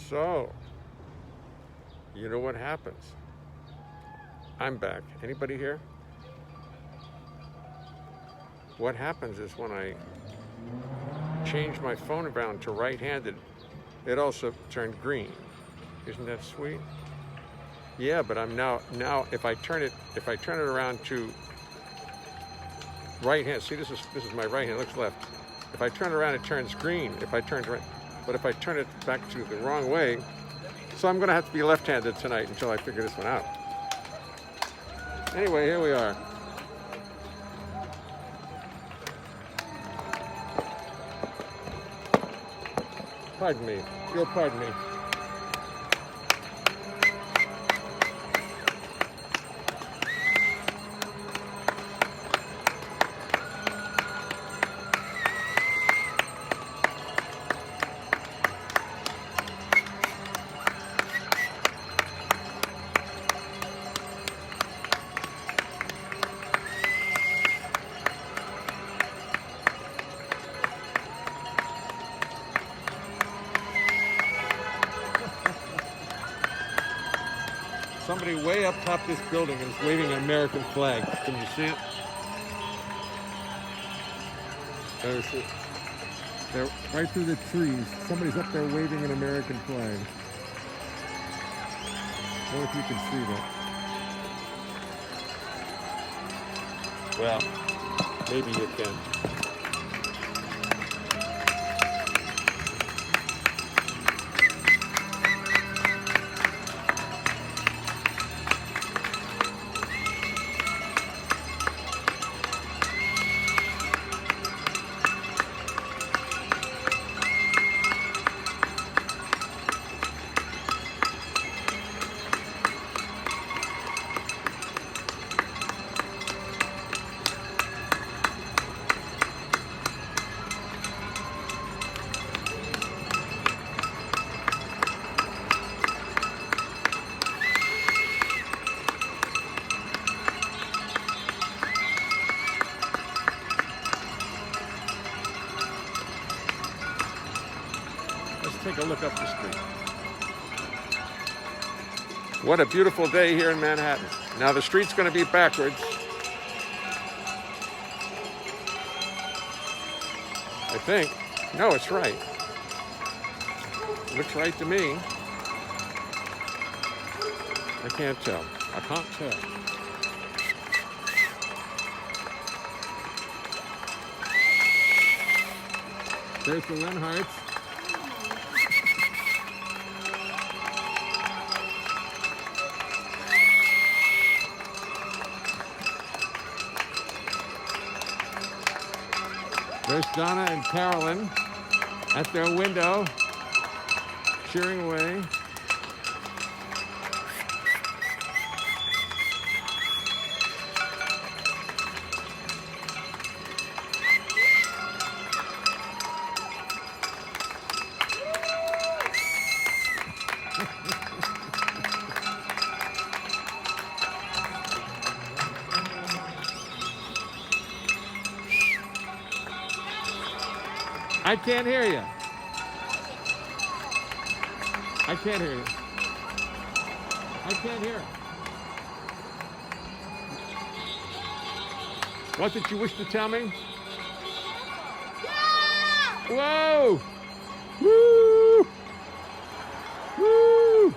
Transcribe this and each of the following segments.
So, you know what happens? I'm back. Anybody here? What happens is when I change my phone around to right-handed, it also turned green. Isn't that sweet? Yeah, but I'm now if I turn it around to right hand, see this is my right hand, looks left. If I turn it around, it turns green. If I turn it right, but if I turn it back to the wrong way, so I'm gonna have to be left-handed tonight until I figure this one out. Anyway, here we are. Pardon me. You'll pardon me. Somebody way up top this building is waving an American flag. Can you see it? There's it. They're right through the trees. Somebody's up there waving an American flag. I wonder if you can see that. Well, maybe you can. Take a look up the street. What a beautiful day here in Manhattan. Now the street's going to be backwards. I think. No, it's right. Looks right to me. I can't tell. I can't tell. There's the Leonharts. There's Donna and Carolyn at their window, cheering away. I can't hear you. I can't hear you. I can't hear it. What did you wish to tell me? Yeah! Whoa! Woo! Woo!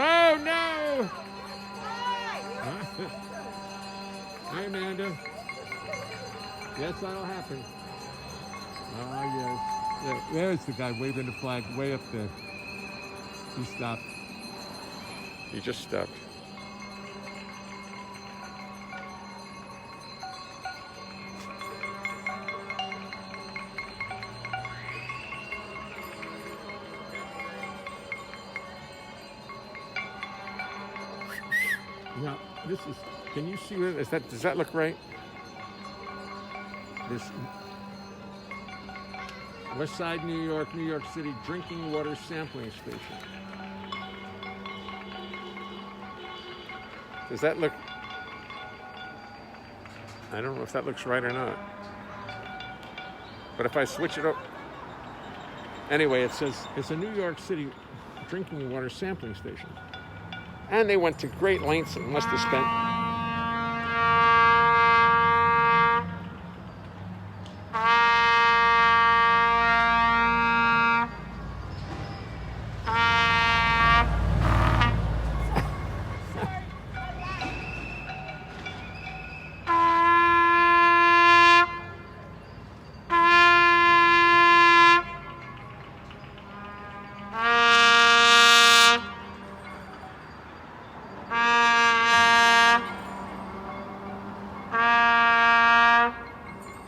Oh no! Hi, Amanda. Yes, that'll happen. Ah, yes. Yeah, there's the guy waving the flag way up there. He stopped. He just stopped. Now, this is, can you see where, does that look right? This West Side, New York City drinking water sampling station. Does that look, I don't know if that looks right or not. But if I switch it up, anyway, it says it's a New York City drinking water sampling station. And they went to great lengths and must have spent.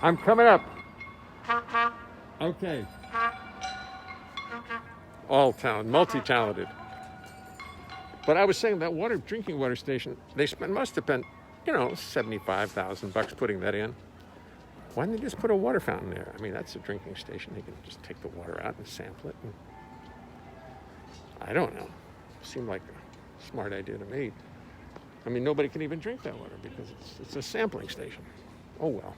I'm coming up. Okay. All talented, multi-talented. But I was saying that drinking water station, must have spent, $75,000 putting that in. Why didn't they just put a water fountain there? I mean, that's a drinking station. They can just take the water out and sample it. I don't know. Seemed like a smart idea to me. I mean, nobody can even drink that water because it's a sampling station. Oh, well.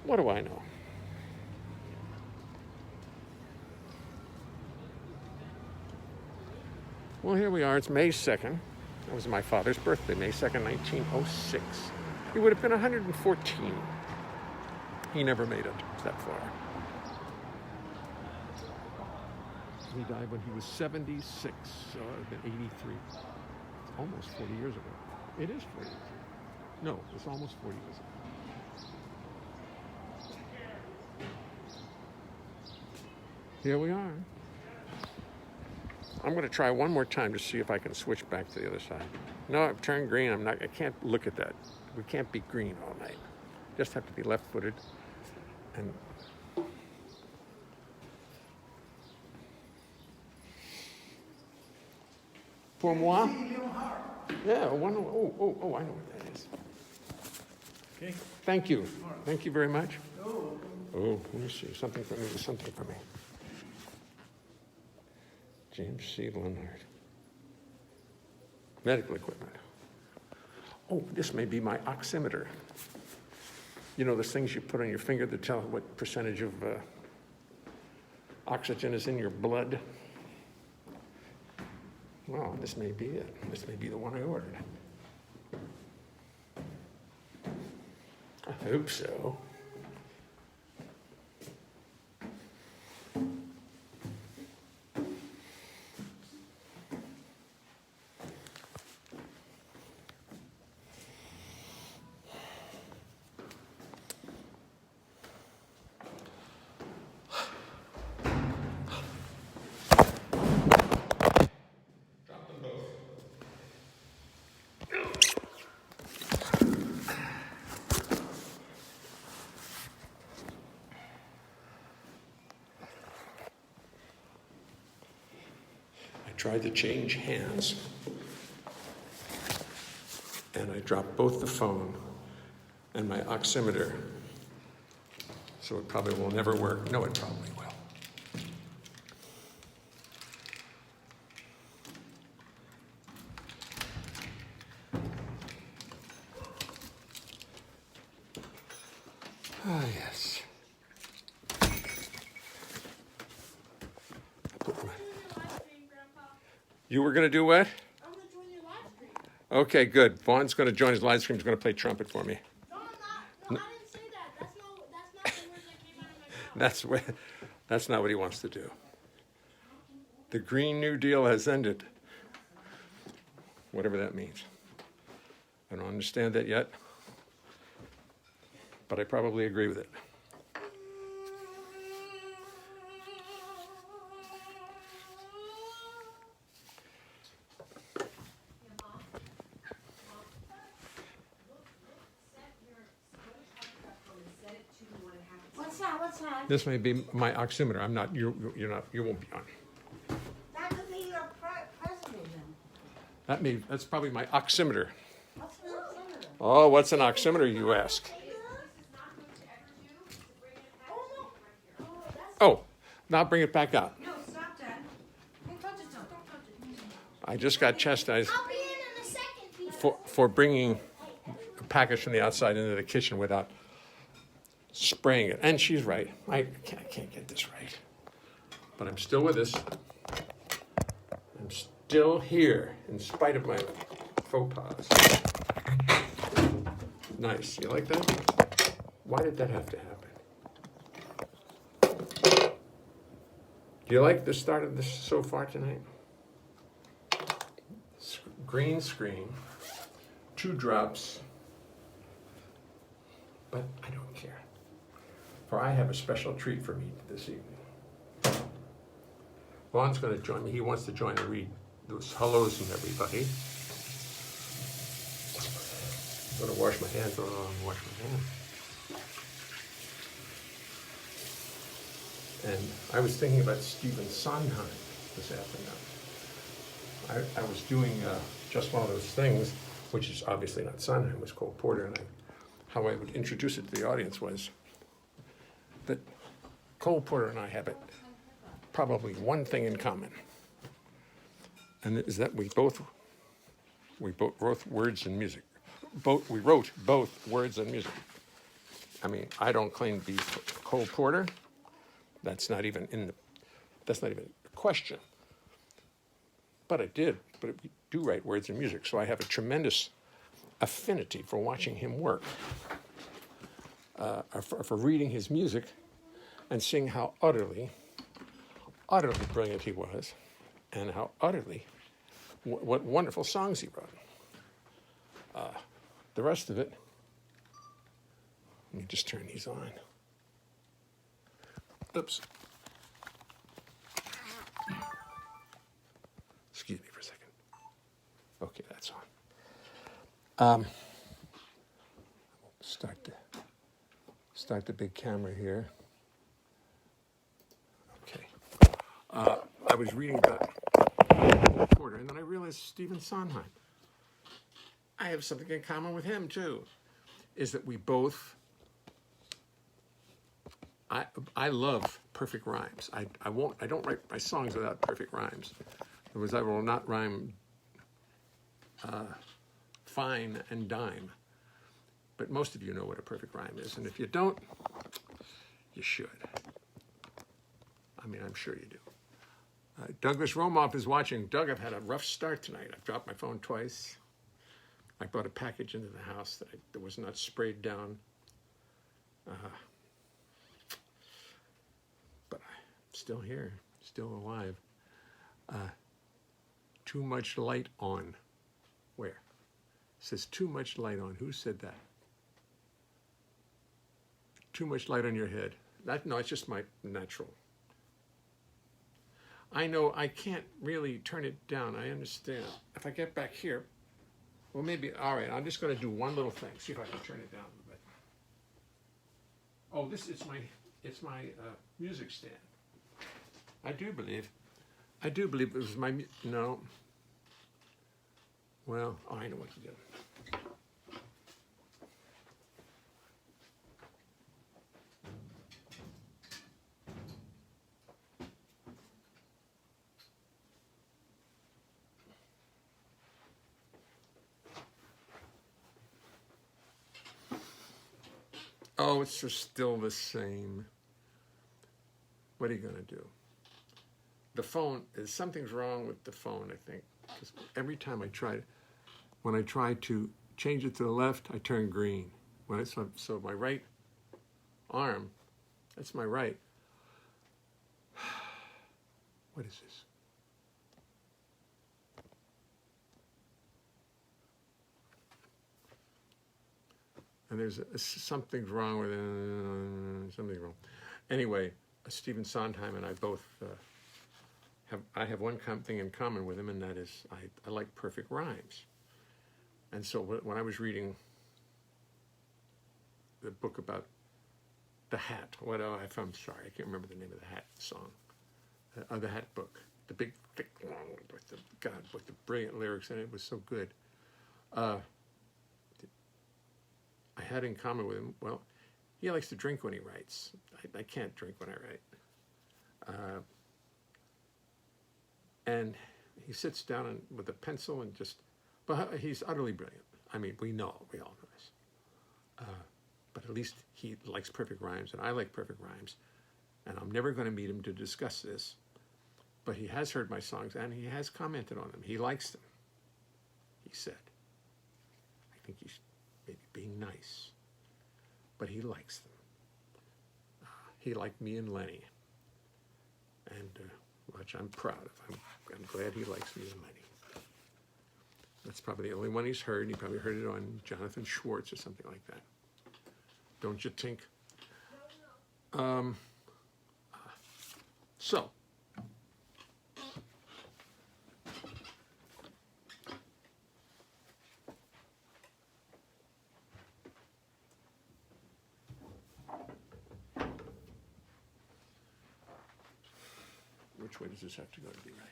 What do I know? Well, here we are. It's May 2nd. That was my father's birthday, May 2nd, 1906. He would have been 114. He never made it that far. He died when he was 76, so it would have been 83. It's almost 40 years ago. It is 40 years ago. No, it's almost 40 years ago. Here we are. I'm going to try one more time to see if I can switch back to the other side. No, I've turned green. I can't look at that. We can't be green all night. Just have to be left-footed. And pour moi? Yeah, I know what that is. Okay. Thank you. Thank you very much. Oh, let me see. Something for me. James C. Leonhart. Medical equipment. Oh, this may be my oximeter. You know, those things you put on your finger that tell what percentage of oxygen is in your blood. Well, this may be it. This may be the one I ordered. I hope so. Tried to change hands, and I dropped both the phone and my oximeter, so it probably will never work. No, it probably will. Ah, yes. You were going to do what? I'm going to join your live stream. Okay, good. Vaughn's going to join his live stream. He's going to play trumpet for me. No, I'm not. No, I didn't say that. That's not the words that came out of my mouth. That's not what he wants to do. The Green New Deal has ended. Whatever that means. I don't understand that yet, but I probably agree with it. What's that? This may be my oximeter. I'm not. You won't be on. That could be your president then. That's probably my oximeter. What's an oximeter? Oh, what's an oximeter, you ask? Oh, now bring it back out. No, stop, Dad. Don't touch it, don't touch it. I just got chastised I'll be in a second. for bringing a package from the outside into the kitchen without spraying it. And she's right. I can't get this right. But I'm still with this. I'm still here in spite of my faux pas. Nice. You like that? Why did that have to happen? Do you like the start of this so far tonight? Green screen, 2 drops, but I don't care, for I have a special treat for me this evening. Vaughn's going to join me. He wants to join and read those hellos from everybody. I'm going to wash my hands. Wash my hands. And I was thinking about Stephen Sondheim this afternoon. I was doing just one of those things, which is obviously not Sondheim, it was Cole Porter, and how I would introduce it to the audience was that Cole Porter and I have probably one thing in common, and it is that we both wrote words and music. We wrote both words and music. I mean, I don't claim to be Cole Porter. That's not even a question. But I did. But we do write words and music, so I have a tremendous affinity for watching him work, for reading his music, and seeing how utterly brilliant he was, and how what wonderful songs he wrote. The rest of it, let me just turn these on. Oops. Excuse me for a second. Okay, that's on. Start the big camera here. Okay. I was reading about Porter, and then I realized Stephen Sondheim. I have something in common with him too, is that we both. I love perfect rhymes. I don't write my songs without perfect rhymes. In other words, I will not rhyme fine and dime. But most of you know what a perfect rhyme is, and if you don't, you should. I mean, I'm sure you do. Douglas Romoff is watching. Doug, I've had a rough start tonight. I've dropped my phone twice. I brought a package into the house that was not sprayed down. But I'm still here, still alive. Too much light on. Where? It says too much light on. Who said that? Too much light on your head. No, it's just my natural. I know I can't really turn it down. I understand. If I get back here, well, maybe, all right, I'm just going to do one little thing. See if I can turn it down a little bit. Oh, it's my music stand. I do believe it was my, no. Well, I know what to do. Oh, it's just still the same. What are you going to do? The phone, something's wrong with the phone, I think. Because every time when I try to change it to the left, I turn green. So my right arm, that's my right. What is this? And there's something's wrong with it. Something's wrong. Anyway, Stephen Sondheim and I both have one thing in common with him, and that is I like perfect rhymes. And so when I was reading the book about the Hat, I'm sorry, I can't remember the name of the Hat song, the Hat book, the big, thick, long, with the brilliant lyrics, and it was so good. I had in common with him, well, he likes to drink when he writes. I can't drink when I write. And he sits down with a pencil and but he's utterly brilliant. I mean, we all know this. but at least he likes perfect rhymes, and I like perfect rhymes. And I'm never going to meet him to discuss this. But he has heard my songs, and he has commented on them. He likes them, he said. I think he's maybe being nice, but he likes them. He liked me and Lenny, and which I'm proud of. I'm glad he likes me and Lenny. That's probably the only one he's heard. He probably heard it on Jonathan Schwartz or something like that. Don't you think? So, which way does this have to go to be right?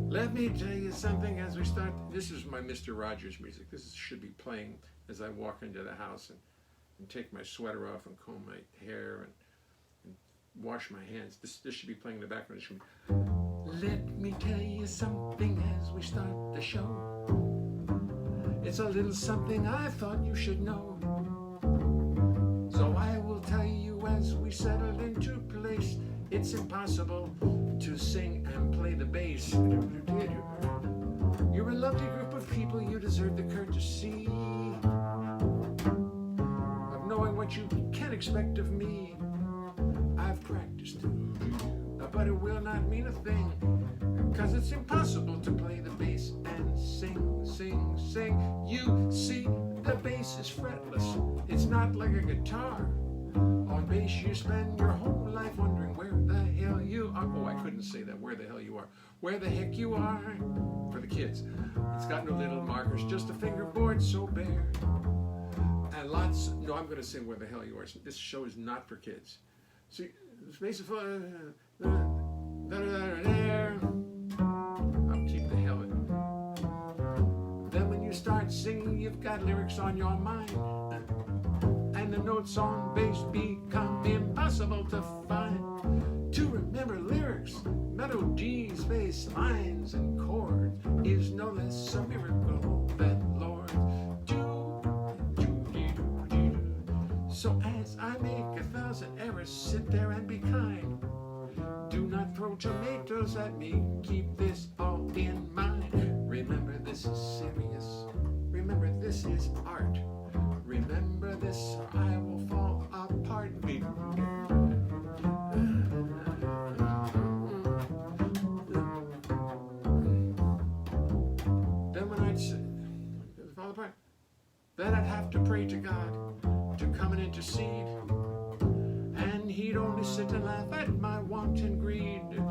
Let me tell you something as we start. This is my Mr. Rogers music. Should be playing as I walk into the house and take my sweater off and comb my hair and wash my hands. This should be playing in the background. It should be, let me tell you something as we start the show. It's a little something I thought you should know. So I will tell you as we settle into place. It's impossible to sing and play the bass. You're a lovely group of people, you deserve the courtesy of knowing what you can expect of me. I've practiced, but it will not mean a thing, 'cause it's impossible to play the bass and sing, sing, sing. You see, the bass is fretless, it's not like a guitar. On bass you spend your whole life wondering where the hell you are. Oh, I couldn't say that, where the hell you are. Where the heck you are, for the kids. It's got no little markers, just a fingerboard so bare. And lots, no, I'm going to sing where the hell you are. This show is not for kids. See, space is full of, there. I'll keep the hell in. Then when you start singing, you've got lyrics on your mind. And the notes on bass become impossible to find. To remember lyrics, melodies, bass lines, and chords is no less a miracle than Lord. So as I make 1,000 errors, sit there and be kind. Do not throw tomatoes at me, keep this all in mind. Remember this is serious, remember this is art. Remember this or I will fall apart. Then when I'd fall apart, then I'd have to pray to God to come and intercede. And he'd only sit and laugh at my wanton greed.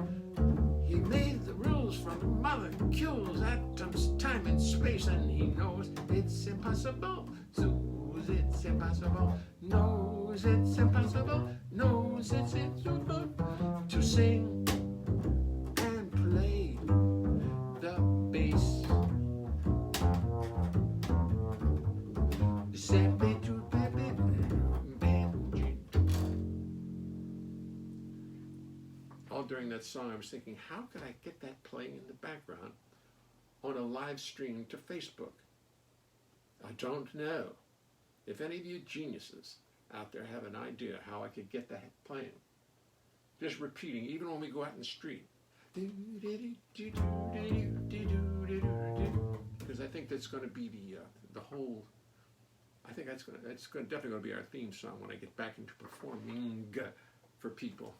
He made the rules from molecules, atoms, time and space, and he knows it's impossible. It's impossible, knows it's impossible, knows it's impossible to sing and play the bass. All during that song I was thinking, how could I get that playing in the background on a live stream to Facebook? I don't know. If any of you geniuses out there have an idea how I could get that playing, just repeating, even when we go out in the street. Because I think that's going to be the whole, I think that's definitely going to be our theme song when I get back into performing for people.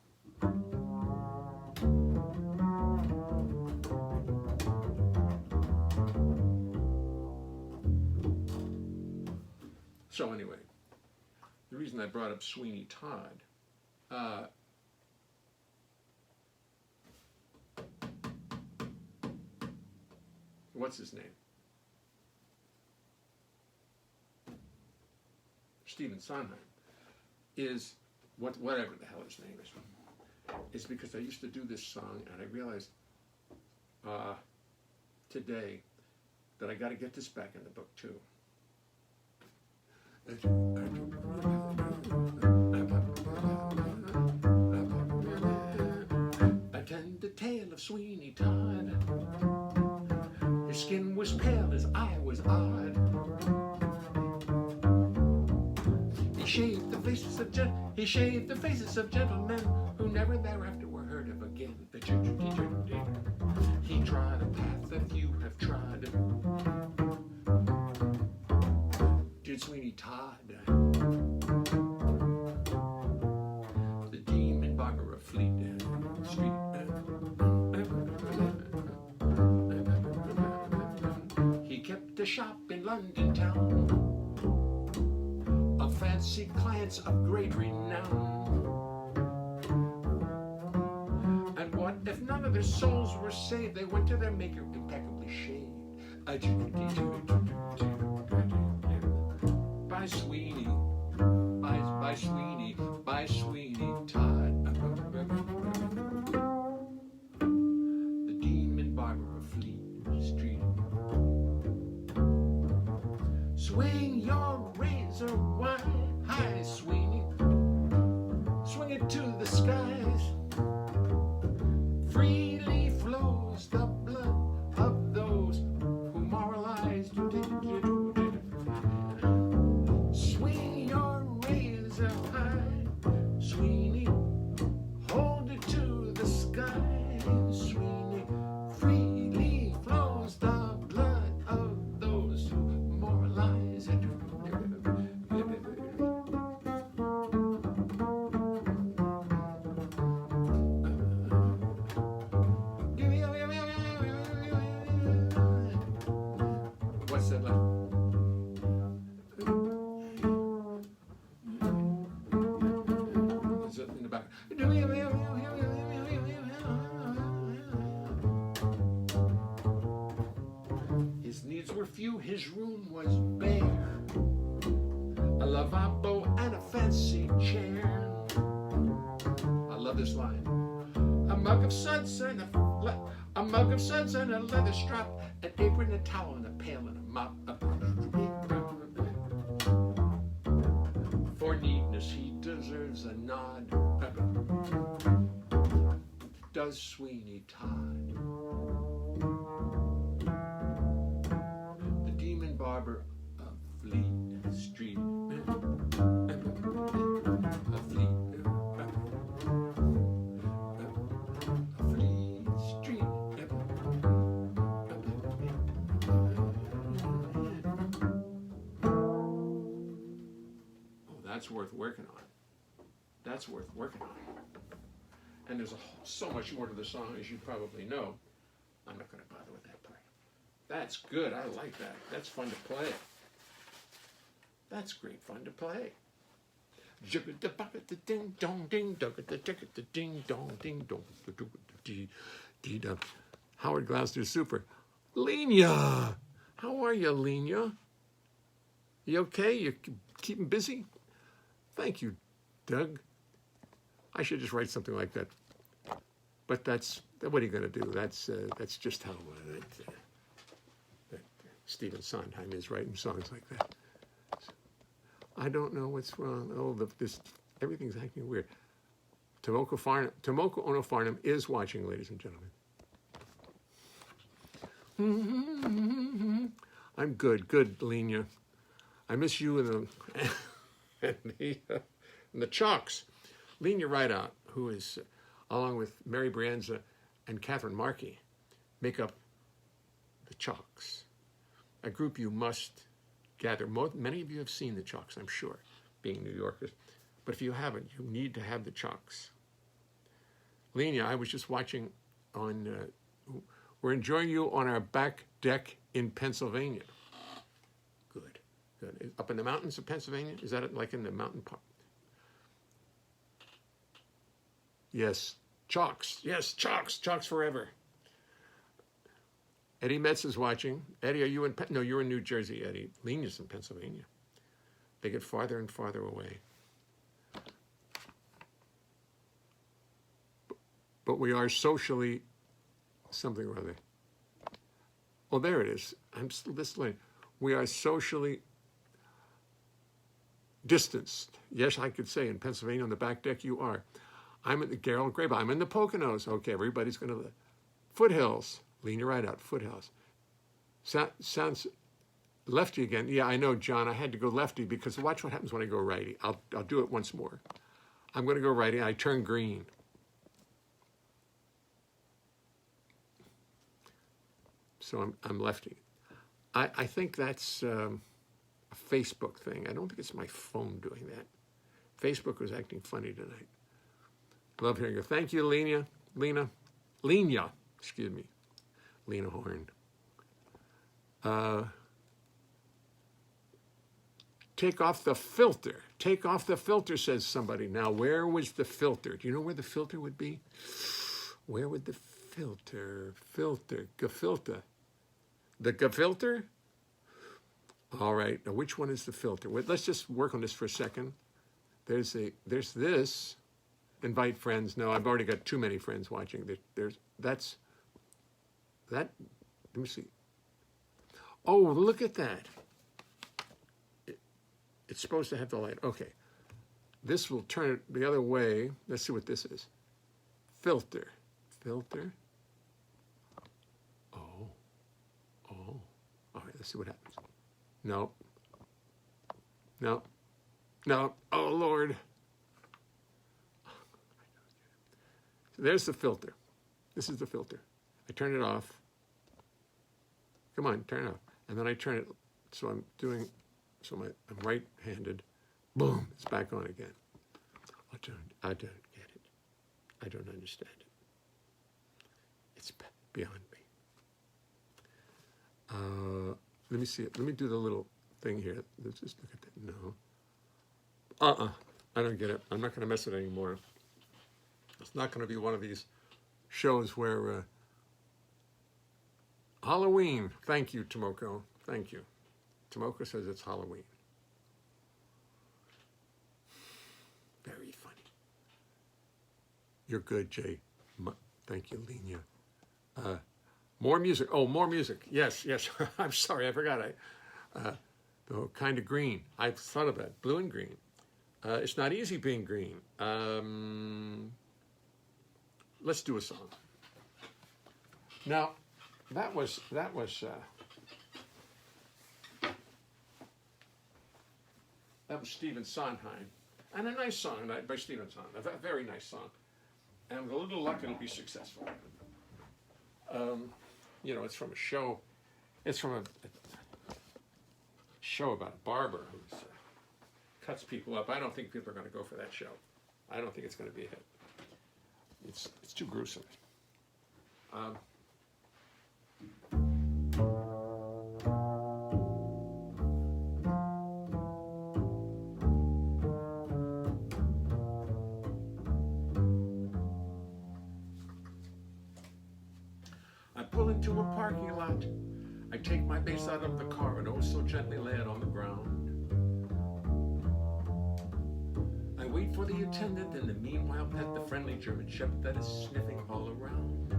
So anyway, the reason I brought up Sweeney Todd, what's his name? Stephen Sondheim is whatever the hell his name is because I used to do this song, and I realized today that I got to get this back in the book too. I tend the tale of Sweeney Todd. His skin was pale, his eye was odd. He shaved the faces of gentlemen who never thereafter were heard of again. He trod a path that few have trod. Did Sweeney Todd. The demon barber of Fleet Street. He kept a shop in London town of fancy clients of great renown. And what if none of their souls were saved? They went to their maker impeccably shaved. By Sweeney, by Sweeney, by Sweeney Todd. The demon barber of Fleet Street. Swing your razor wide high, Sweeney. Swing it to the skies. Freely flows the blood of those who moralize. Swing your razor high, Sweeney. Hold it to the sky, Sweeney. Freely flows the blood of those who moralize. What's that like? Is it in the back? His needs were few, his room was bare. A lavabo and a fancy chair. I love this line. A mug of suds and a mug of suds and a leather strap, an apron, a towel, and a pail, and a mop. For neatness, he deserves a nod. Does Sweeney Todd. The demon barber of Fleet Street. Fleet Street. Oh, that's worth working on. That's worth working on. And there's so much more to the song, as you probably know. I'm not going to bother with that part. That's good. I like that. That's fun to play. That's great fun to play. Ding dong ding ding dong ding dong. Howard Glasser super. Lena, how are you, Lena? You okay? You keeping busy? Thank you, Doug. I should just write something like that. But that's what are you going to do? That's just how that Stephen Sondheim is writing songs like that. I don't know what's wrong. Oh, everything's acting weird. Tomoko Ono Farnham is watching, ladies and gentlemen. I'm good, Lena. I miss you and the Chalks. Lena Rideout, who is, along with Mary Brianza and Catherine Markey, make up the Chalks, a group you must gather. Many of you have seen the Chalks, I'm sure, being New Yorkers. But if you haven't, you need to have the Chalks. Lena, I was just watching on, we're enjoying you on our back deck in Pennsylvania. Good. Up in the mountains of Pennsylvania? Is that like in the mountain park? Yes, Chalks. Yes, Chalks. Chalks forever. Eddie Metz is watching. Eddie, are you in? No, you're in New Jersey, Eddie. Lena's in Pennsylvania. They get farther and farther away. but we are socially something or other. Oh, there it is. I'm still this late. We are socially distanced. Yes, I could say in Pennsylvania on the back deck you are. I'm at the Gerald Grape. I'm in the Poconos. Okay, everybody's going to foothills. Lean your right out. Foothills. Sounds lefty again. Yeah, I know, John. I had to go lefty because watch what happens when I go righty. I'll do it once more. I'm going to go righty. I turn green. So I'm lefty. I think that's a Facebook thing. I don't think it's my phone doing that. Facebook was acting funny tonight. Love hearing you. Thank you, Lena, excuse me. Lena Horn. Take off the filter. Take off the filter, says somebody. Now, where was the filter? Do you know where the filter would be? Where would the filter? Gefilter. The gefilter? All right. Now, which one is the filter? Well, let's just work on this for a second. There's this. Invite friends. No, I've already got too many friends watching. That. Let me see. Oh, look at that. It's supposed to have the light. Okay. This will turn it the other way. Let's see what this is. Filter. Filter. Oh. All right, let's see what happens. No. Oh, Lord. There's the filter. This is the filter. I turn it off. Come on, turn it off. And then I turn it, so I'm I'm right-handed. Boom, it's back on again. I don't get it. I don't understand it. It's beyond me. Let me see it. Let me do the little thing here. Let's just look at that. No. I don't get it. I'm not going to mess it anymore. It's not going to be one of these shows where Halloween. Thank you, Tomoko. Thank you. Tomoko says it's Halloween. Very funny. You're good, Jay. Thank you, Lena. More music. Oh, more music. Yes. I'm sorry, I forgot. The kind of green. I thought of that. Blue and green. It's not easy being green. Let's do a song. Now, that was Stephen Sondheim, and a nice song by Stephen Sondheim, a very nice song. And with a little luck, it'll be successful. It's from a show. It's from a show about a barber who cuts people up. I don't think people are going to go for that show. I don't think it's going to be a hit. It's too gruesome. I pull into a parking lot. I take my base out of the car and oh so gently lay it on the ground. I wait for the attendant and the meanwhile pet the friendly German shepherd that is sniffing all around.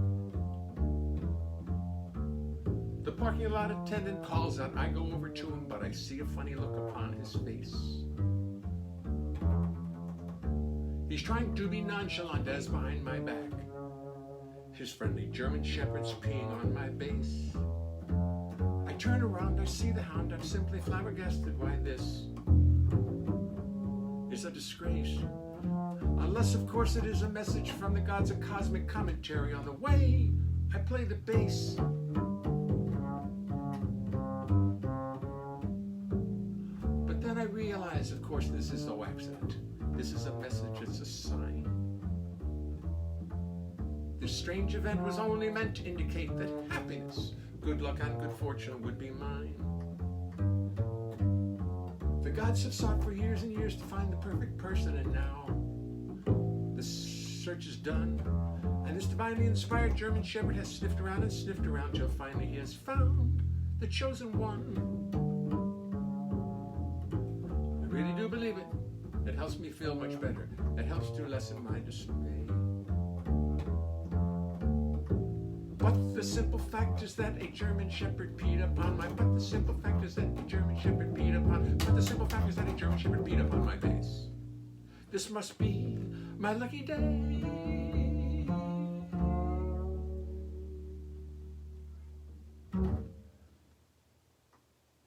The parking lot attendant calls out. I go over to him, but I see a funny look upon his face. He's trying to be nonchalant as behind my back his friendly German shepherd's peeing on my base. I turn around, I see the hound, I'm simply flabbergasted. Why, this is a disgrace. Unless, of course, it is a message from the gods, a cosmic commentary on the way I play the bass. But then I realize, of course, this is no accident. This is a message, it's a sign. This strange event was only meant to indicate that happiness, good luck, and good fortune would be mine. The gods have sought for years and years to find the perfect person, and now the search is done, and this divinely inspired German shepherd has sniffed around till finally he has found the chosen one. I really do believe it. It helps me feel much better. It helps to lessen my dismay. But the simple fact is that a German Shepherd peed upon my. But the simple fact is that a German Shepherd peed upon. But the simple fact is that a German Shepherd peed upon my face. This must be my lucky day.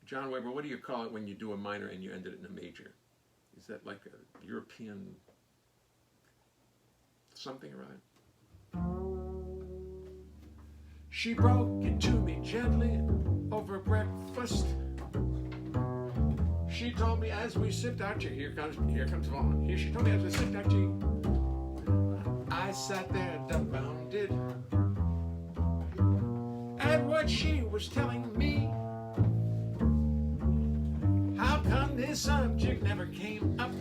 John Weber, what do you call it when you do a minor and you end it in a major? Is that like a European something or other? She broke it to me gently over breakfast. She told me as we sipped our tea, here comes Vaughn. Here she told me as we sipped our tea. I sat there dumbfounded at what she was telling me. How come this subject never came up?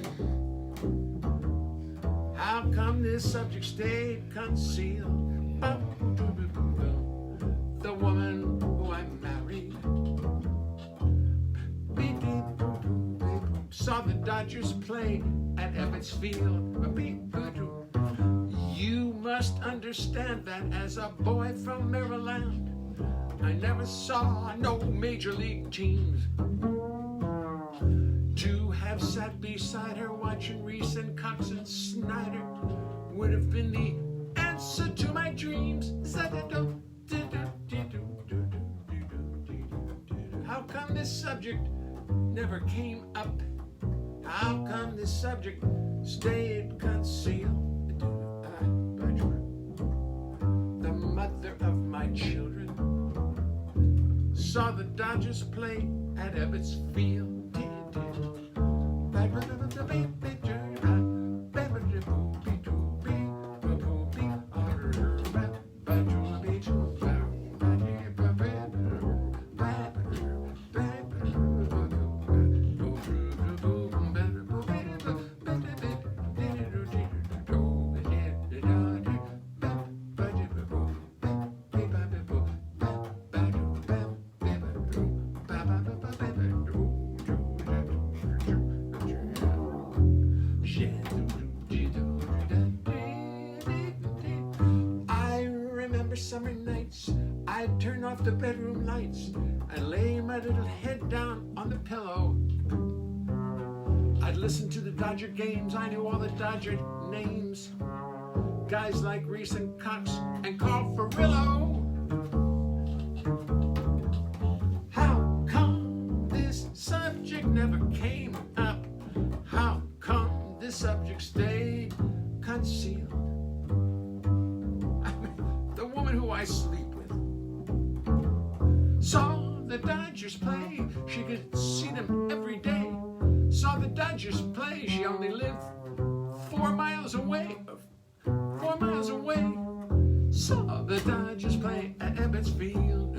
How come this subject stayed concealed? The woman who I married saw the Dodgers play at Ebbets Field. You must understand that as a boy from Maryland, I never saw no major league teams. To have sat beside her watching Reese and Cox and Snyder would have been the answer to my dreams. How come this subject never came up? How come this subject stayed concealed? The mother of my children saw the Dodgers play at Ebbets Field. Summer nights, I'd turn off the bedroom lights and lay my little head down on the pillow. I'd listen to the Dodger games, I knew all the Dodger names. Guys like Reese and Cox and Carl Furillo. How come this subject never came up? How come this subject stayed concealed? Who I sleep with saw the Dodgers play. She could see them every day. Saw the Dodgers play. She only lived 4 miles away. 4 miles away. Saw the Dodgers play at Ebbets Field.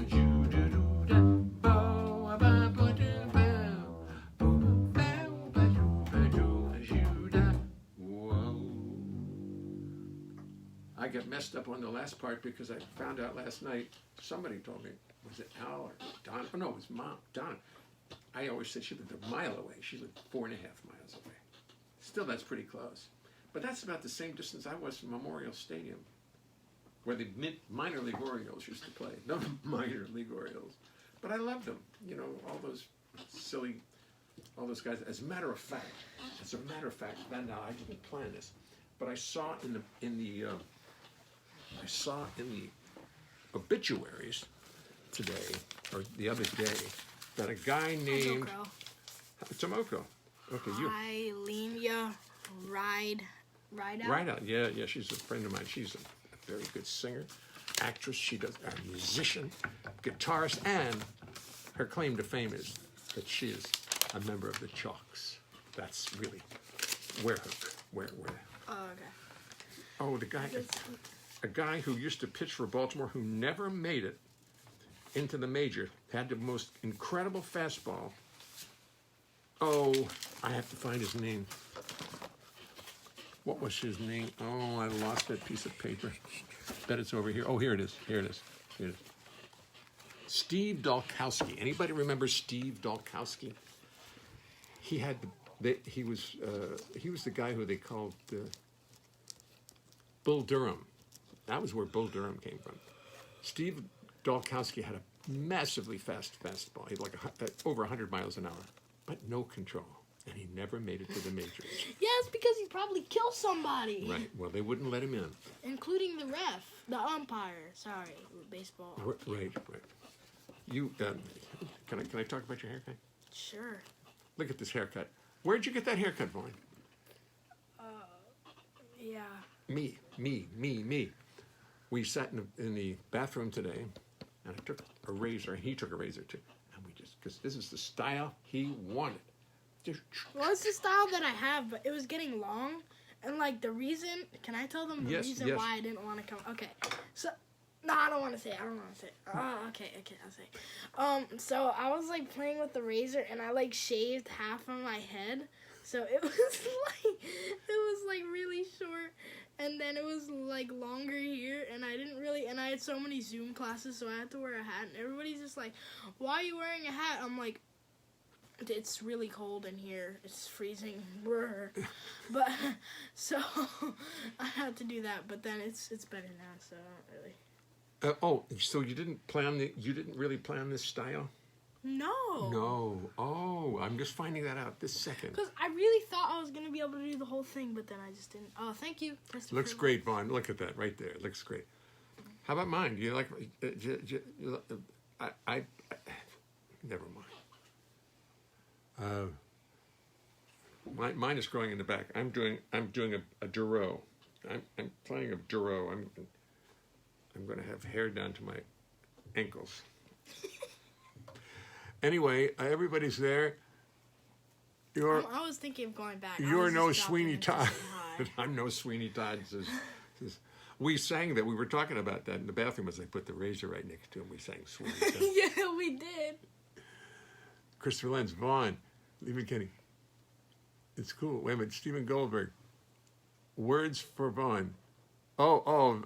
I got messed up on the last part because I found out last night, somebody told me, was it Al or Donna? Oh, no, it was Mom, Donna. I always said she lived a mile away. She lived 4.5 miles away. Still, that's pretty close. But that's about the same distance I was from Memorial Stadium, where the minor league Orioles used to play. No minor league Orioles. But I loved them. You know, all those silly, all those guys. As a matter of fact, then now I didn't plan this, but I saw in the obituaries today, or the other day, that a guy named Tomoko. Okay, you. Ilenia Ride Out. Ride Out. Yeah, she's a friend of mine. She's a very good singer, actress. She does a musician, guitarist, and her claim to fame is that she is a member of the Chalks. That's really where. Oh, okay. Oh, a guy who used to pitch for Baltimore who never made it into the major, had the most incredible fastball. Oh, I have to find his name. What was his name? Oh, I lost that piece of paper. Bet it's over here. Oh, here it is. Steve Dalkowski. Anybody remember Steve Dalkowski? He was the guy who they called Bull Durham. That was where Bull Durham came from. Steve Dolkowski had a massively fast fastball. He had like over 100 miles an hour, but no control. And he never made it to the majors. Yeah, it's because he probably killed somebody. Right. Well, they wouldn't let him in. Including the ref, the umpire. Sorry, baseball. Right. You can I talk about your haircut? Sure. Look at this haircut. Where'd you get that haircut, Vaughn? Yeah. Me. We sat in the bathroom today, and I took a razor, and he took a razor too, and we just because this is the style he wanted. Just Well, it's the style that I have, but it was getting long, and like the reason. Can I tell them the reason why I didn't want to come? Okay, so no, I don't want to say it. Oh, okay, I'll say it. So I was like playing with the razor, and I like shaved half of my head, so it was like really short. And then it was like longer here, and I had so many Zoom classes, so I had to wear a hat. And everybody's just like, "Why are you wearing a hat?" I'm like, "It's really cold in here. It's freezing." But so I had to do that. But then it's better now, so I don't really. So you didn't really plan this style? No. No. Oh, I'm just finding that out this second. Because I really thought I was gonna be able to do the whole thing, but then I just didn't. Oh, thank you. Looks great, Vaughn. Look at that right there. It looks great. How about mine? Do you like? I never mind. Mine is growing in the back. I'm doing a Duro. I'm playing a Duro. I'm going to have hair down to my ankles. Anyway, everybody's there. I was thinking of going back. You're no Sweeney Todd. I'm no Sweeney Todd. We sang that. We were talking about that in the bathroom as I put the razor right next to him. We sang Sweeney Todd. Yeah, we did. Christopher Lenz, Vaughn, Lee McKinney. It's cool. Wait a minute. Stephen Goldberg. Words for Vaughn. Oh,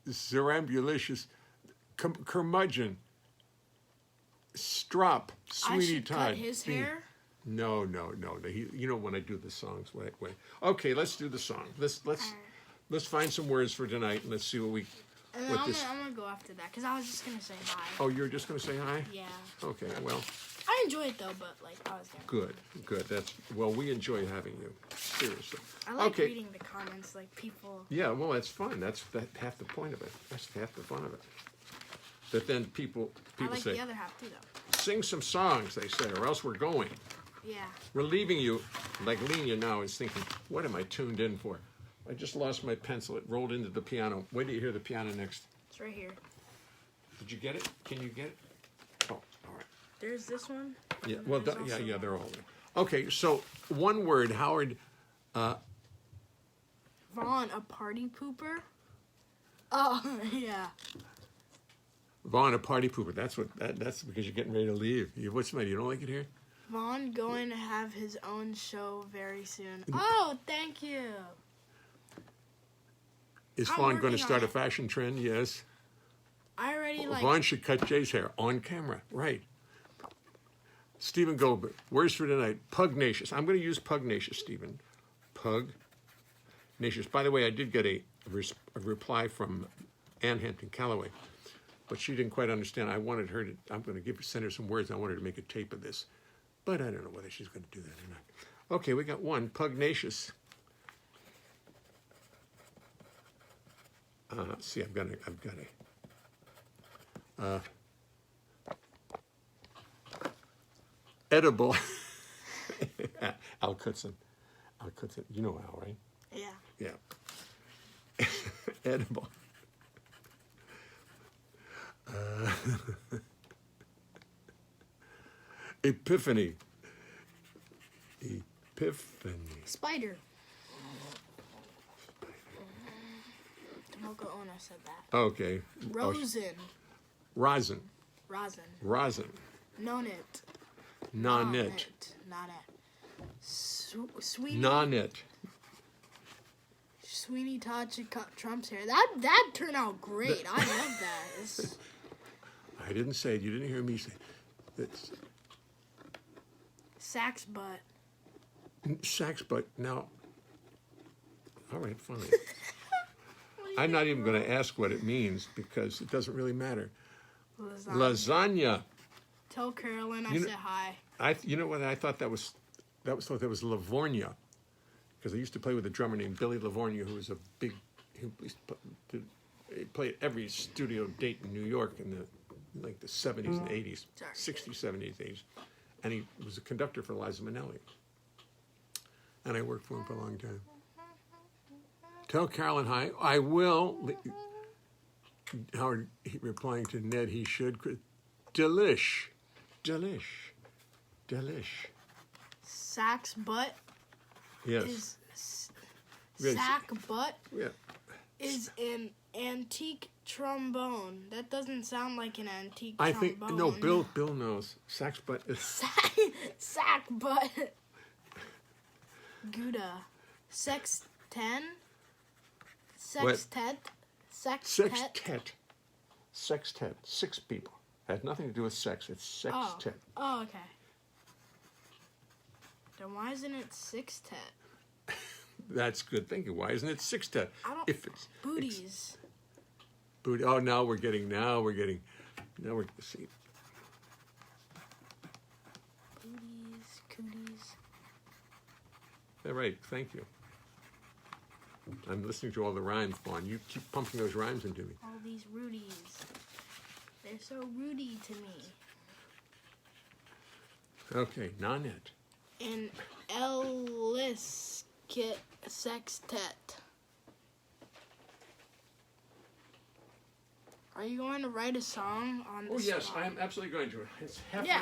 Zerambulicious. Curmudgeon. Strop. Sweeney Todd. Cut his hair? No. You know when I do the songs. Wait. Okay, let's do the song. Let's find some words for tonight and let's see what we. And then I'm gonna go after that because I was just gonna say hi. Oh, you're just gonna say hi? Yeah. Okay. Well. I enjoy it though, but like I was gonna. Good. We enjoy having you. Seriously. I like reading the comments, like people. Yeah. Well, that's fun. That's half the point of it. That's half the fun of it. But then people I like say, the other half too, though. Sing some songs, they say, or else we're going. Yeah. We're leaving you. Like Lena now is thinking, what am I tuned in for? I just lost my pencil. It rolled into the piano. Wait till you hear the piano next. It's right here. Did you get it? Can you get it? Oh, all right. There's this one. Yeah. Well, yeah. They're all there. Okay. So one word, Howard. Vaughn, a party pooper. Oh yeah. Vaughn, a party pooper. That's because you're getting ready to leave. What's the matter? You don't like it here? Vaughn going to have his own show very soon. Oh, thank you. Is Vaughn going to start a fashion trend? Yes. I already Vaughn should cut Jay's hair on camera. Right. Stephen Goldberg. Words for tonight. Pugnacious. I'm going to use pugnacious, Stephen. Pugnacious. By the way, I did get a reply from Ann Hampton Calloway, but she didn't quite understand. I'm going to send her some words. I want her to make a tape of this, but I don't know whether she's going to do that or not. Okay, we got one. Pugnacious. See, I've got edible. Al Cutson. You know Al, right? Yeah. Yeah. Edible. Epiphany. Spider. Tomoko Ono said that. Okay. Rosin. Nonit. Nonit. Sweetie. Nonit. Sweeney Todd should cut Trump's hair. That turned out great. I love that. I didn't say it. You didn't hear me say it. Sax butt. Sax butt. Now. All right, fine. I'm not even going to ask what it means because it doesn't really matter. Lasagna. Lasagna. Tell Carolyn I said hi. You know what? I thought that was Livornia, because I used to play with a drummer named Billy Livornia, who was he played every studio date in New York in the 70s and 80s, 60s, 70s, 80s, and he was a conductor for Liza Minnelli. And I worked for him for a long time. Tell Carolyn hi. I will. Howard replying to Ned, he should. Delish. Sax butt. Yes. Sack butt. Yeah. Is an antique trombone. That doesn't sound like an antique trombone. I think no. Bill knows. Sax butt is sack butt. Gouda. Sextet. Sextet. 6 people. Has nothing to do with sex. It's sextet. Oh, okay. Then why isn't it sextet? That's good thinking. Why isn't it sextet? If it's booties. Booty. Oh, now we're see. Booties, cooties. All right. Thank you. I'm listening to all the rhymes, Vaughn. You keep pumping those rhymes into me. All these Rudies. They're so Rudy to me. Okay, Nanette. An Ellis Kit Sextet. Are you going to write a song on this? Oh yes, song? I am absolutely going to.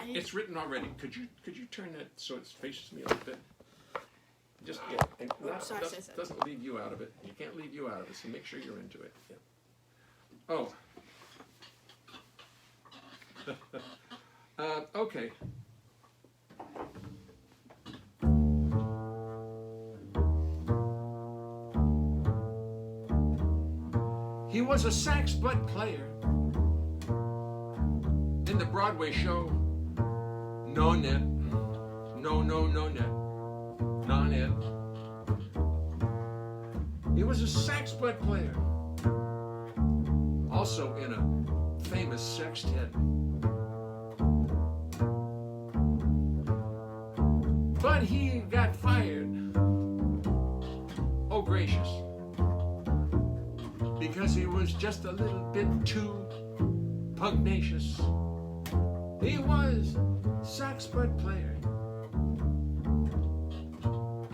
It's written already. Could you turn that so it faces me a little bit? Just and doesn't leave you out of it. You can't leave you out of it. So make sure you're into it. Yeah. Oh. Okay. He was a sax butt player in the Broadway show No Net. No Net. Non-Ed. He was a sax butt player, also in a famous sextet. But he got fired. Oh gracious. Because he was just a little bit too pugnacious. He was sax butt player.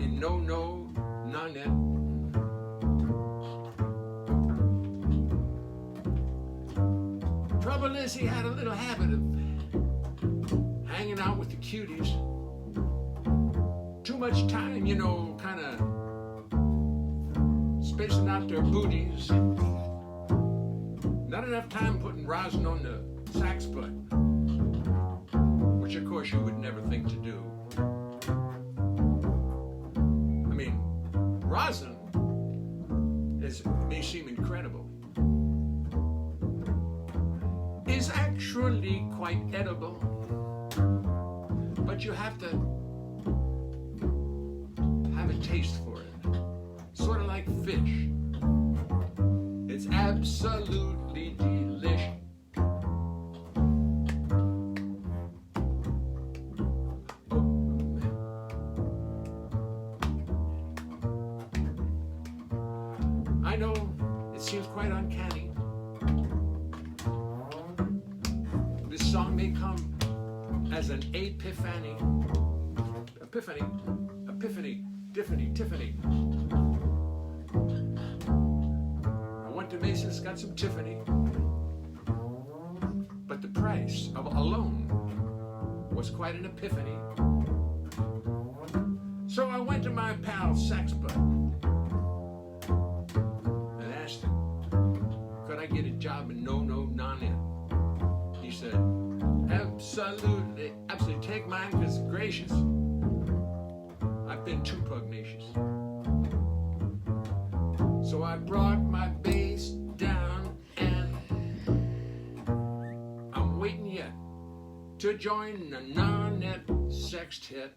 No, non-net. Trouble is, he had a little habit of hanging out with the cuties. Too much time, kind of spacing out their booties. Not enough time putting rosin on the sax butt, which of course you would never think to do. Rosin may seem incredible, is actually quite edible, but you have to have a taste for it, sort of like fish. It's absolutely delicious. I know it seems quite uncanny. This song may come as an epiphany. Tiffany. I went to Mason's, got some Tiffany. But the price of alone was quite an epiphany. So I went to my pal Saxbutt and asked him, could I get a job in non-ed? He said, absolutely, take mine, because gracious, I've been too pugnacious. So I brought my bass down and I'm waiting yet to join the non-ed sextet.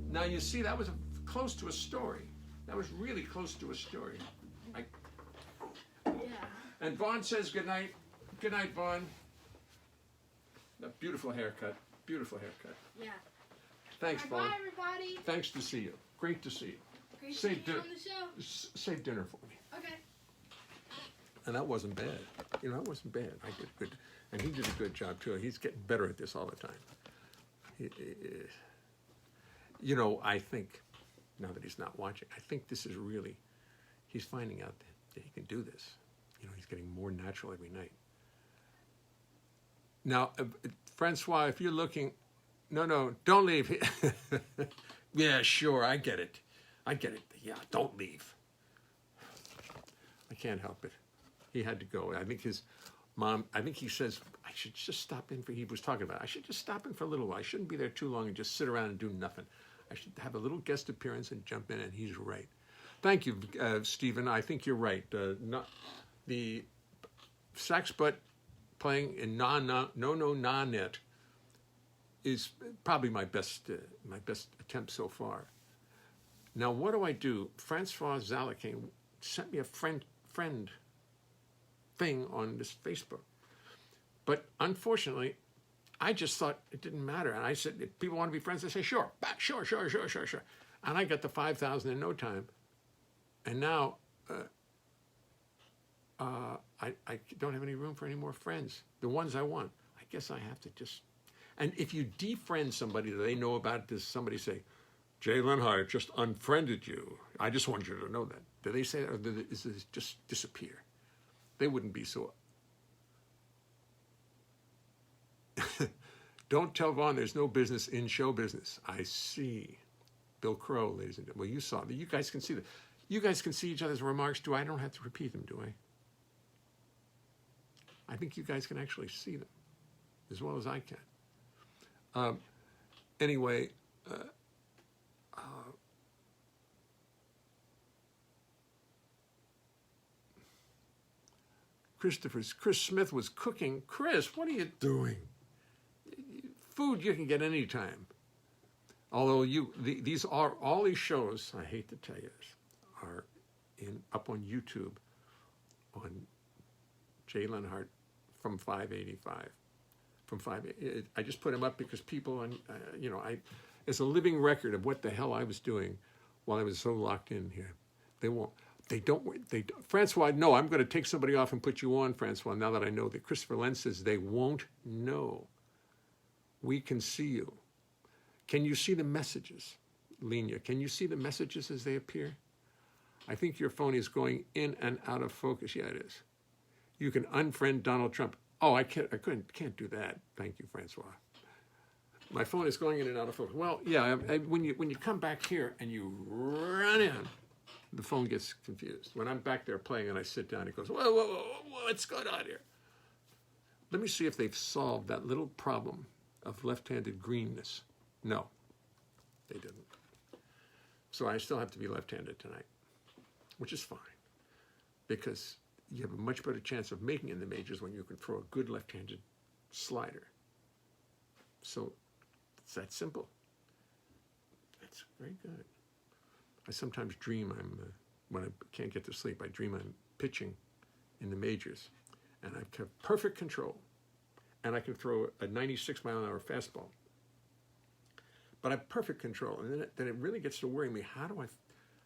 Now Now you see, that was close to a story. That was really close to a story. Yeah. And Vaughn says good night. Good night, Vaughn. A beautiful haircut. Beautiful haircut. Yeah. Thanks, Vaughn. Bye, everybody. Thanks to see you. Great to see you. Great to see you on the show. Save dinner for me. Okay. And that wasn't bad. You know, that wasn't bad. I did good. And he did a good job, too. He's getting better at this all the time. You know, I think, now that he's not watching, I think this is really, he's finding out that he can do this. You know, he's getting more natural every night. Now, Francois, if you're looking, no, don't leave. Yeah, sure, I get it. Yeah, don't leave. I can't help it. He had to go. I think his mom, he says, I should just stop in for, he was talking about, I should just stop in for a little while. I shouldn't be there too long and just sit around and do nothing. I should have a little guest appearance and jump in, and he's right. Thank you, Stephen. I think you're right. The sax butt playing in no-net is probably my best attempt so far. Now, what do I do? Francois Zalakane sent me a friend thing on this Facebook, but unfortunately, I just thought it didn't matter. And I said, if people want to be friends, I say, sure. And I got the 5,000 in no time. And now I don't have any room for any more friends. The ones I want. I guess I have to just... And if you defriend somebody that they know about, does somebody say, Jay Leonhart just unfriended you? I just want you to know that. Do they say that, or does it just disappear? They wouldn't be so... Don't tell Vaughn there's no business in show business. I see. Bill Crow, ladies and gentlemen. Well, you saw that. You guys can see that. You guys can see each other's remarks, too. I don't have to repeat them, do I? I think you guys can actually see them as well as I can. Anyway, Chris Smith was cooking. Chris, what are you doing? Food you can get anytime. Although these shows, I hate to tell you this, are up on YouTube on Jay Leonhart from 585. I just put them up because people, it's a living record of what the hell I was doing while I was so locked in here. They don't, Francois, no, I'm going to take somebody off and put you on, Francois, now that I know that Christopher Lenz says they won't know. We can see you. Can you see the messages, Lena? Can you see the messages as they appear? I think your phone is going in and out of focus. Yeah, it is. You can unfriend Donald Trump. Oh, I can't do that. Thank you, Francois. My phone is going in and out of focus. Well, yeah, when you come back here and you run in, the phone gets confused. When I'm back there playing and I sit down, it goes, whoa, what's going on here? Let me see if they've solved that little problem of left-handed greenness. No, they didn't. So I still have to be left-handed tonight, which is fine, because you have a much better chance of making it in the majors when you can throw a good left-handed slider. So it's that simple. That's very good. I sometimes dream when I can't get to sleep, I dream I'm pitching in the majors, and I have perfect control. And I can throw a 96-mile-an-hour fastball. But I have perfect control. And then it really gets to worry me.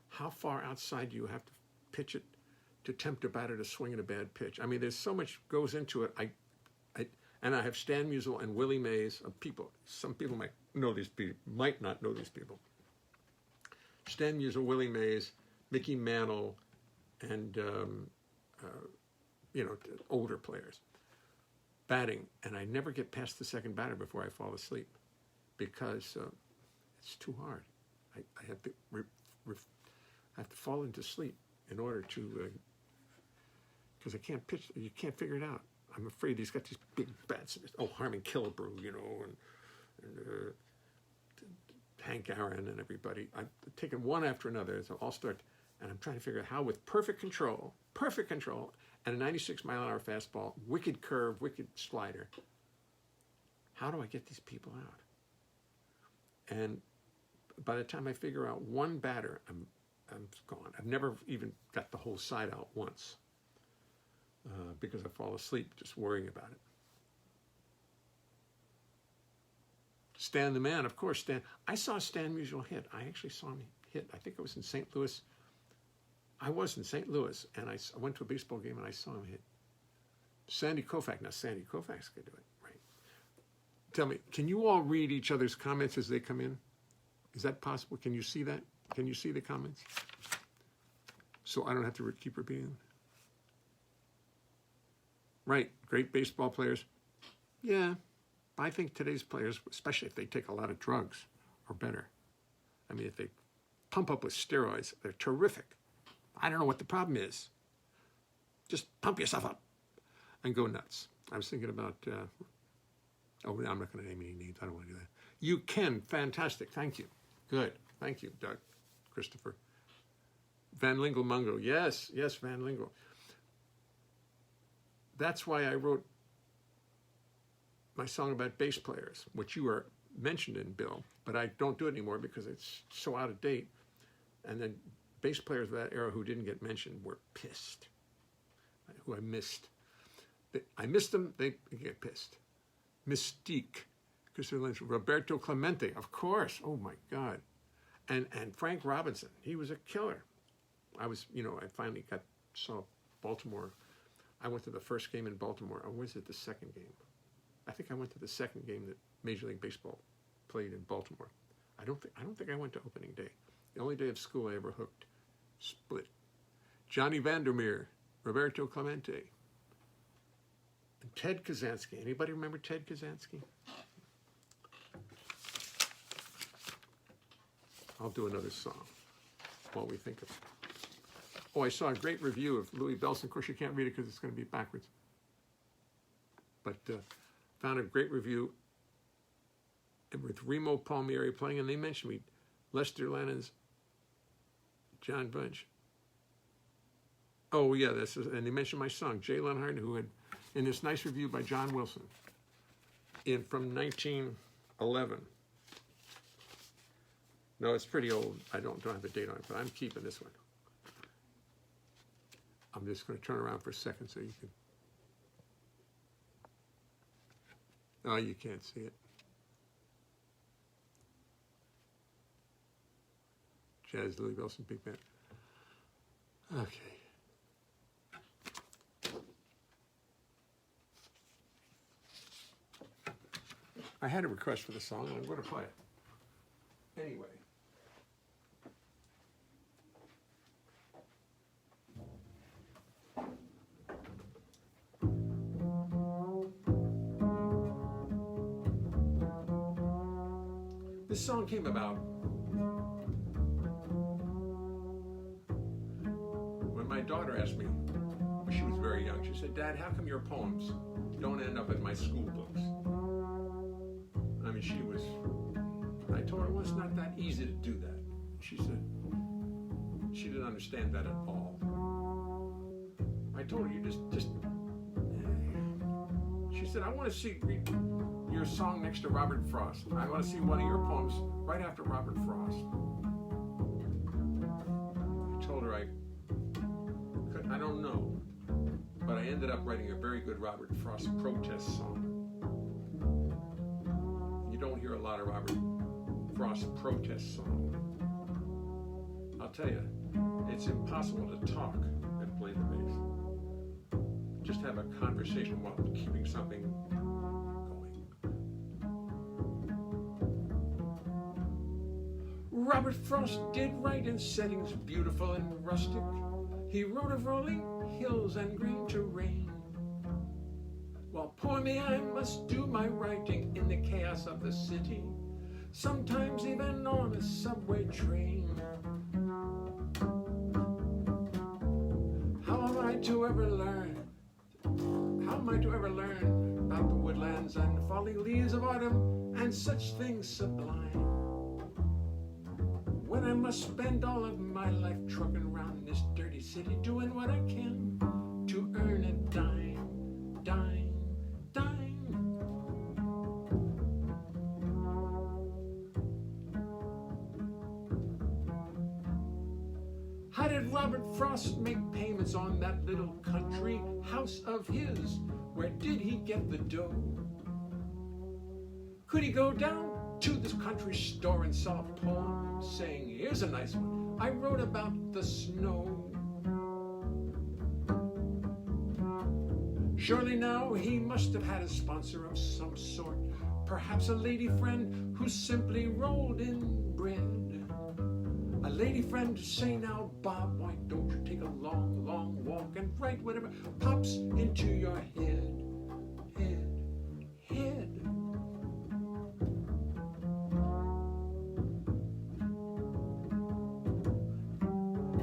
How far outside do you have to pitch it to tempt a batter to swing at a bad pitch? I mean, there's so much goes into it. And I have Stan Musial and Willie Mays. Some people might not know these people. Stan Musial, Willie Mays, Mickey Mantle, and older players. Batting, and I never get past the second batter before I fall asleep because it's too hard. I have to have to fall into sleep in order to, because I can't pitch. You can't figure it out. I'm afraid he's got these big bats. Oh, Harmon Killebrew, and Hank Aaron and everybody. I've taken one after another. So I'll start, and I'm trying to figure out how, with perfect control, and a 96-mile-an-hour fastball, wicked curve, wicked slider, how do I get these people out? And by the time I figure out one batter, I'm gone. I've never even got the whole side out once because I fall asleep just worrying about it. Stan the Man, of course, Stan. I saw Stan Musial hit. I actually saw him hit. I think it was in St. Louis. I was in St. Louis, and I went to a baseball game, and I saw him hit. Sandy Koufax. Now, Sandy Koufax could do it, right? Tell me, can you all read each other's comments as they come in? Is that possible? Can you see that? Can you see the comments? So I don't have to keep repeating them. Right, great baseball players. Yeah, I think today's players, especially if they take a lot of drugs, are better. I mean, if they pump up with steroids, they're terrific. I don't know what the problem is. Just pump yourself up and go nuts. I was thinking about, I'm not going to name any names. I don't want to do that. You can, fantastic. Thank you. Good. Thank you, Doug, Christopher. Van Lingle Mungo. Yes, Van Lingle. That's why I wrote my song about bass players, which you are mentioned in, Bill, but I don't do it anymore because it's so out of date. And then bass players of that era who didn't get mentioned were pissed, who I missed. I missed them, they get pissed. Mystique, Christopher Lynch, Roberto Clemente, of course, oh my God. And Frank Robinson, he was a killer. I finally saw Baltimore. I went to the first game in Baltimore, or was it the second game? I think I went to the second game that Major League Baseball played in Baltimore. I don't think I went to opening day. The only day of school I ever hooked. Split. Johnny Vandermeer, Roberto Clemente, and Ted Kazansky. Anybody remember Ted Kazansky? I'll do another song while we think of it. Oh, I saw a great review of Louis Bellson. Of course, you can't read it because it's going to be backwards. But found a great review with Remo Palmieri playing, and they mentioned me, Lester Lannon's John Bunch. Oh, yeah, and they mentioned my song, Jay Leonhart, who had, in this nice review by John Wilson, from 1911. No, it's pretty old. I don't have a date on it, but I'm keeping this one. I'm just going to turn around for a second so you can. Oh, you can't see it. Jazz, Louis Bellson, big band. Okay. I had a request for the song, and I'm going to play it. Anyway. This song came about when my daughter asked me, when she was very young, she said, "Dad, how come your poems don't end up in my school books?" I mean, I told her, well, it's not that easy to do that. She said, she didn't understand that at all. I told her, she said, I want to read your song next to Robert Frost. I want to see one of your poems right after Robert Frost. I told her I don't know, but I ended up writing a very good Robert Frost protest song. You don't hear a lot of Robert Frost protest songs. I'll tell you, it's impossible to talk and play the bass. Just have a conversation while keeping something going. Robert Frost did write in settings beautiful and rustic. He wrote of rolling hills and green terrain. While poor me, I must do my writing in the chaos of the city, sometimes even on a subway train. How am I to ever learn about the woodlands and falling leaves of autumn and such things sublime, when I must spend all of my life trucking around this dirty city, doing what I can to earn a dime, dime, dime. How did Robert Frost make payments on that little country house of his? Where did he get the dough? Could he go down to this country store and sell a poem saying, here's a nice one, I wrote about the snow? Surely now he must have had a sponsor of some sort, perhaps a lady friend who simply rolled in bread. A lady friend to say, now Bob, why don't you take a long, long walk and write whatever pops into your head, head.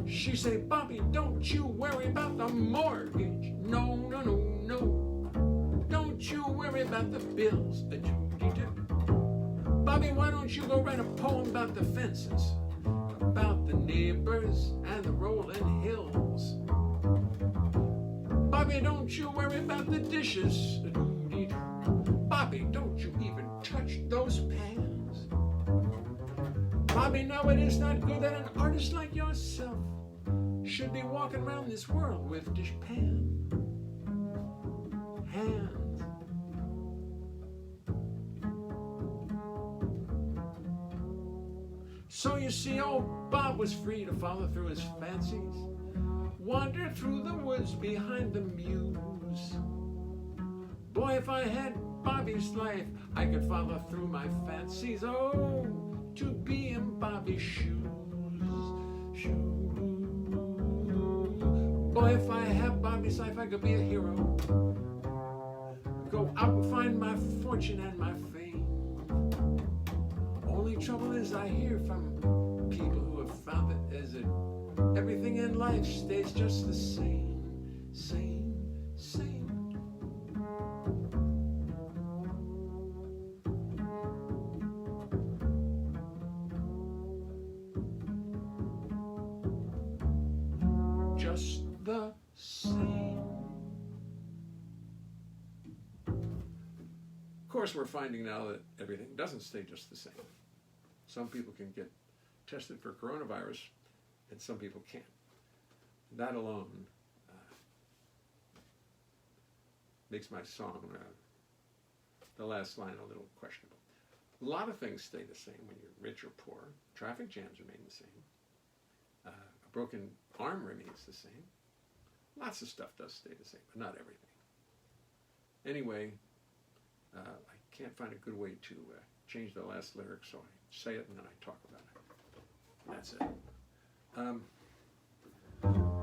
She say, Bobby, don't you worry about the mortgage. No, no, no, no. Don't you worry about the bills that you do. Bobby, why don't you go write a poem about the fences, about the neighbors and the rolling hills? Bobby, don't you worry about the dishes. Bobby, don't you even touch those pans. Bobby, no, it is not good that an artist like yourself should be walking around this world with dishpan hands. So you see, old Bob was free to follow through his fancies, wander through the woods behind the mews. Boy, if I had Bobby's life, I could follow through my fancies. Oh, to be in Bobby's shoes. Boy, if I had Bobby's life, I could be a hero. Go out and find my fortune and my fame. Only trouble is I hear from people who have found it as it everything in life stays just the same. Just the same. Of course, we're finding now that everything doesn't stay just the same. Some people can get tested for coronavirus, and some people can't. That alone makes my song, the last line, a little questionable. A lot of things stay the same when you're rich or poor. Traffic jams remain the same. A broken arm remains the same. Lots of stuff does stay the same, but not everything. Anyway, I can't find a good way to change the last lyric, so I say it and then I talk about it. That's it.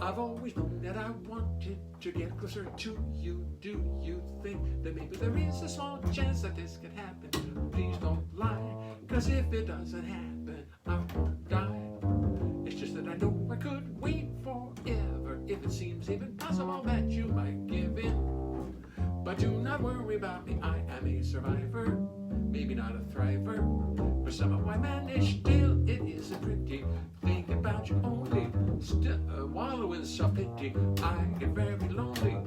I've always known that I wanted to get closer to you. Do you think that maybe there is a small chance that this could happen? Please don't lie, cause if it doesn't happen, I won't die. It's just that I know I could wait forever if it seems even possible that you might give in. But do not worry about me, I am a survivor, maybe not a thriver, but somehow I manage. Still, it isn't pretty. Think about you only, still wallow in self-pity. I get very lonely,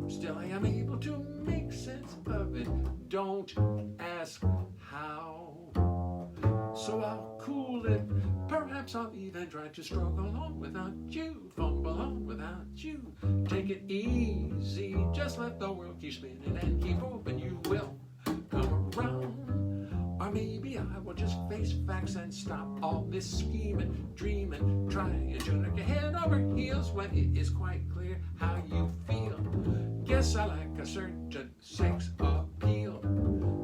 still I am able to make sense of it. Don't ask how. So I'll cool it, perhaps I'll even try to struggle on without you, fumble on without you. Take it easy, just let the world keep spinning and keep hoping you will come around. Or maybe I will just face facts and stop all this scheming, dreaming, trying to knock your head over heels when it is quite clear how you feel. Guess I like a certain sex appeal,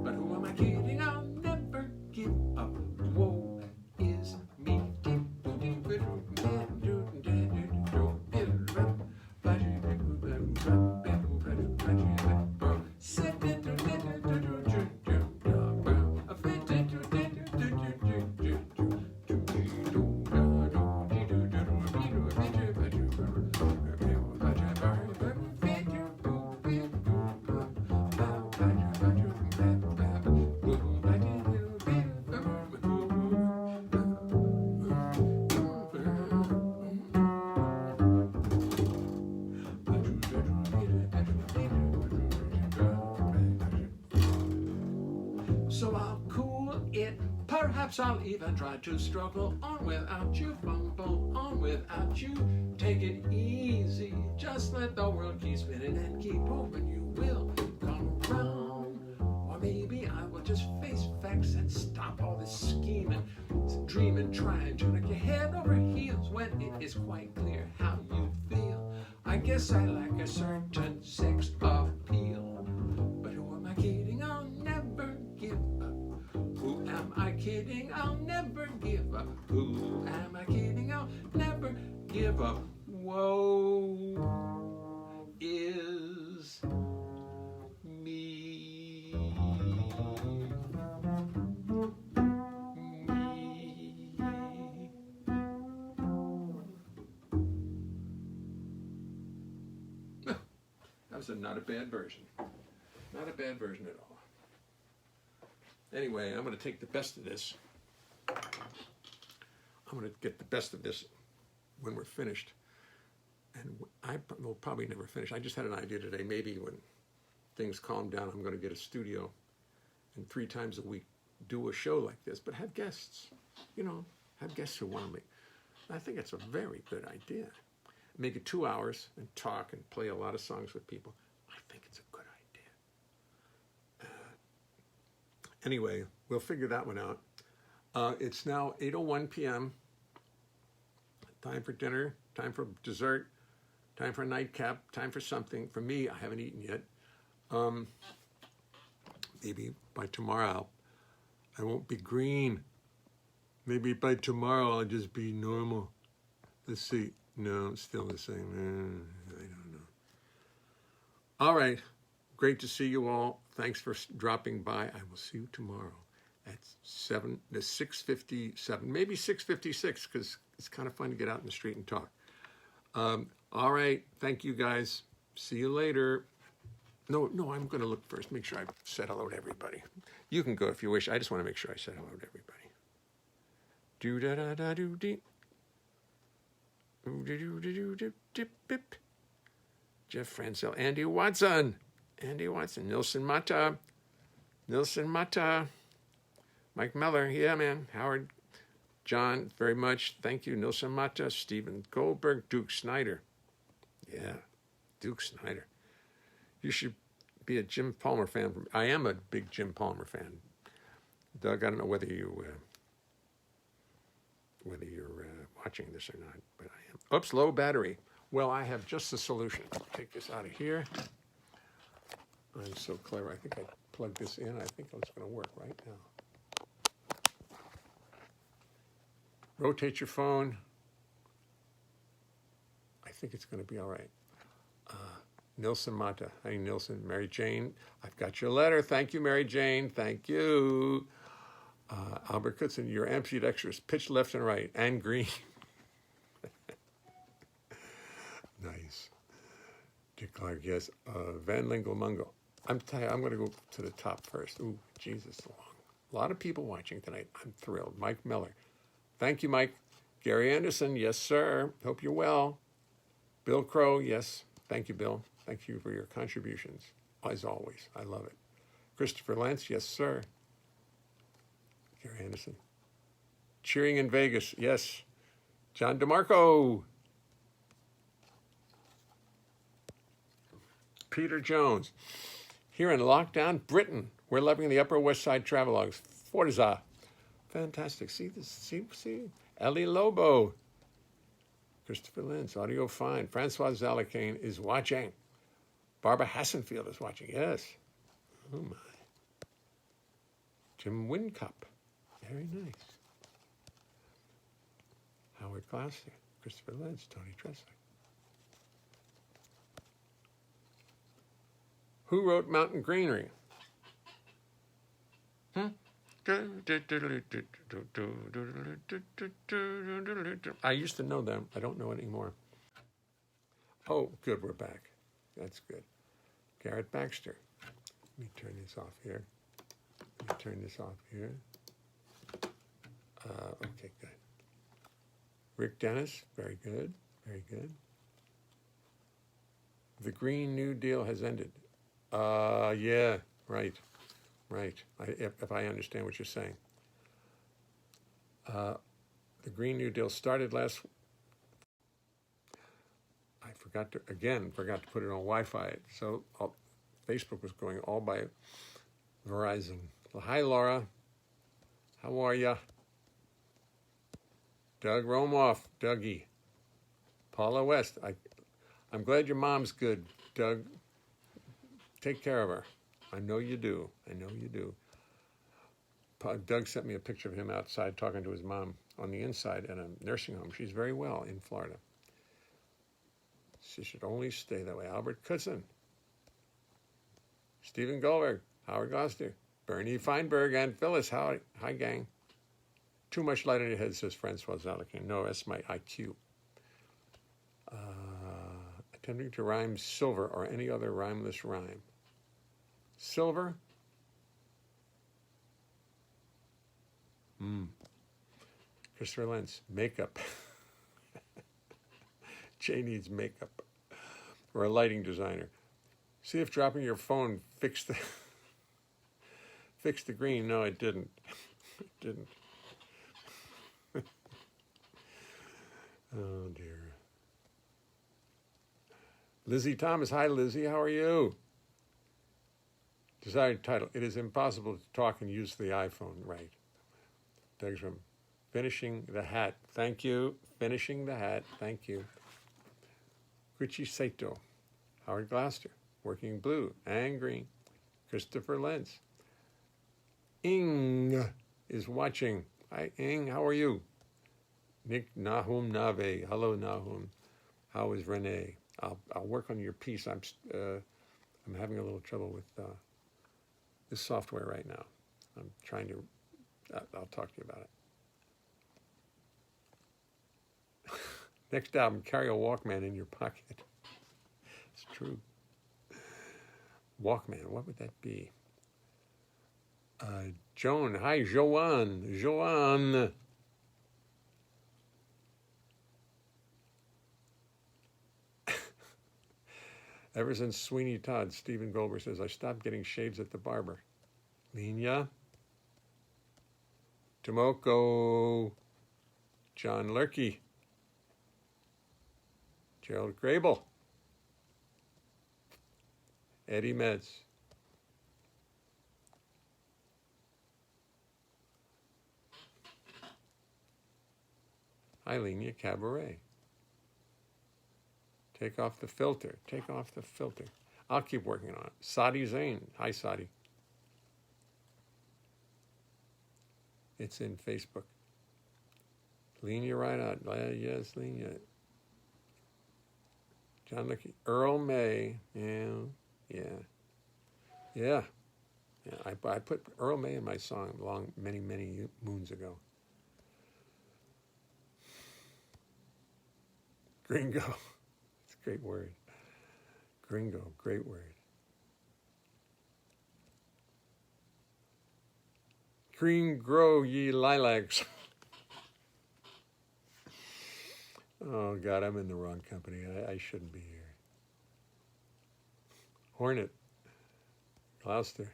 but who am I kidding? I'll never give up. Woe is me. So I'll cool it, perhaps I'll even try to struggle on without you, fumble on without you. it easy. Just let the world keep spinning and keep hoping you will come around. Or maybe I will just face facts and stop all this scheming, dreaming, trying to knock your head over heels when it is quite clear how you feel. I guess I lack a certain sex appeal. But who am I kidding? I'll never give up. Who am I kidding? I'll never give up. Who am I kidding? I'll never give up. Woe is me. That was not a bad version. Not a bad version at all. Anyway, I'm going to take the best of this. I'm going to get the best of this when we're finished. And I will probably never finish. I just had an idea today. Maybe when things calm down, I'm going to get a studio and 3 times a week do a show like this, but have guests. You know, have guests who want to make. I think it's a very good idea. Make it 2 hours and talk and play a lot of songs with people. I think it's a good idea. Anyway, we'll figure that one out. It's now 8:01 p.m. Time for dinner, time for dessert, time for a nightcap, time for something. For me, I haven't eaten yet. Maybe by tomorrow I won't be green. Maybe by tomorrow I'll just be normal. Let's see. No, it's still the same. I don't know. All right. Great to see you all. Thanks for dropping by. I will see you tomorrow at 6:57, maybe 6:56, because it's kind of fun to get out in the street and talk. All right. Thank you, guys. See you later. No, I'm going to look first. Make sure I said hello to everybody. You can go if you wish. I just want to make sure I said hello to everybody. Do-da-da-da-do-dee. Jeff Francel, Andy Watson, Nilson Mata, Mike Meller, yeah, man, Howard, John, very much, thank you, Nilson Mata, Stephen Goldberg, Duke Snyder, yeah, Duke Snyder. You should be a Jim Palmer fan. I am a big Jim Palmer fan. Doug, I don't know whether you're watching this or not, but I am. Oops, low battery. Well, I have just the solution. Take this out of here. I'm so clever. I think I plugged this in. I think it's going to work right now. Rotate your phone. I think it's going to be all right. Nilson Mata. Hey, Nilson. Mary Jane. I've got your letter. Thank you, Mary Jane. Thank you. Albert Kutzen, your ambidextrous, pitch left and right, and green. Nice. Dick Clark, yes. Van Lingle Mungo. I'm going to go to the top first. Ooh, Jesus, long. A lot of people watching tonight. I'm thrilled. Mike Miller. Thank you, Mike. Gary Anderson, yes, sir. Hope you're well. Bill Crow, yes. Thank you, Bill. Thank you for your contributions. As always, I love it. Christopher Lentz, yes, sir. Gary Anderson. Cheering in Vegas, yes. John DeMarco. Peter Jones. Here in lockdown, Britain, we're loving the Upper West Side travelogues. Forza. Fantastic. See this? See? Ellie Lobo. Christopher Lentz. Audio fine. Francois Zalakane is watching. Barbara Hassenfield is watching. Yes. Oh, my. Jim Wincup. Very nice. Howard Glasser, Christopher Lentz, Tony Tressler. Who wrote Mountain Greenery? I used to know them. I don't know anymore. Oh, good, we're back. That's good. Garrett Baxter. Let me turn this off here. Okay, good. Rick Dennis, very good. The Green New Deal has ended. Yeah, right. If I understand what you're saying. The Green New Deal started last. forgot to put it on Wi-Fi. So Facebook was going all by Verizon. Well, hi, Laura. How are ya? Doug Romoff, Dougie. Paula West. I'm glad your mom's good, Doug. Take care of her. I know you do. I know you do. Doug sent me a picture of him outside talking to his mom on the inside at a nursing home. She's very well in Florida. She should only stay that way. Albert Kutzen. Stephen Goldberg. Howard Gloucester. Bernie Feinberg and Phyllis. Hi, gang. Too much light on your head, says Francois Zalakin. No, that's my IQ. Attempting to rhyme silver or any other rhymeless rhyme. Silver? Christopher Lentz. Makeup. Jay needs makeup. Or a lighting designer. See if dropping your phone fixed the green. No, it didn't. It didn't. Oh, dear. Lizzie Thomas. Hi, Lizzie. How are you? Desired title. It is impossible to talk and use the iPhone. Right. Doug's from Finishing the Hat. Thank you. Finishing the Hat. Thank you. Gucci Sato. Howard Gloucester. Working Blue and Green. Christopher Lentz. Ing is watching. Hi, Ing. How are you? Nick Nahum Nave. Hello, Nahum. How is Renee? I'll work on your piece. I'm having a little trouble with this software right now. I'm trying to. I'll talk to you about it. Next album, carry a Walkman in your pocket. It's true. Walkman. What would that be? Joan. Hi, Joanne. Joanne. Ever since Sweeney Todd, Stephen Goldberg says, I stopped getting shades at the barber. Lena. Tomoko. John Lurkey. Gerald Grable. Eddie Metz. Eileen Cabaret. Take off the filter. Take off the filter. I'll keep working on it. Sadi Zain. Hi, Sadi. It's in Facebook. Lena right out. Yes, Lena. John Licky. Earl May. Yeah. I put Earl May in my song many moons ago. Gringo. It's a great word. Gringo, great word. Green grow ye lilacs. Oh, God, I'm in the wrong company. I shouldn't be here. Hornet. Gloucester.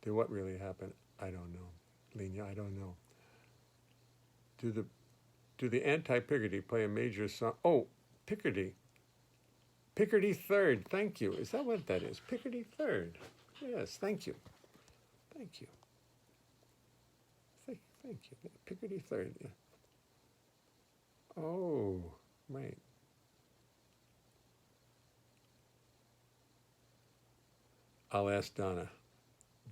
Did what really happen? I don't know. Lena, I don't know. Do the anti-Picardy play a major song? Oh, Picardy. Picardy Third. Thank you. Is that what that is? Picardy Third. Yes, thank you. Thank you. Thank you. Picardy Third. Yeah. Oh, right. I'll ask Donna.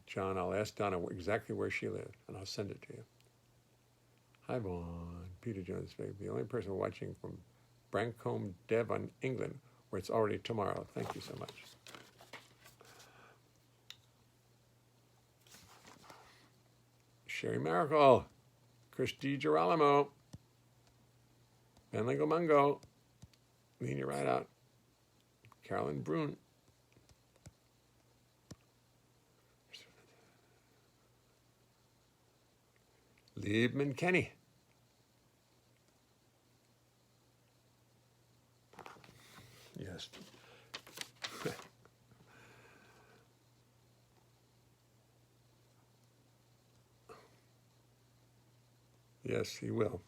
John, I'll ask Donna exactly where she lived, and I'll send it to you. Hi, Vaughn. Peter Jones, the only person watching from Brancombe, Devon, England, where it's already tomorrow. Thank you so much. Sherry Miracle. Chris DiGirolamo. Benlingo Mungo. Lena Rideout. Carolyn Brune. Liebman Kenny. Yes. Yes, he will.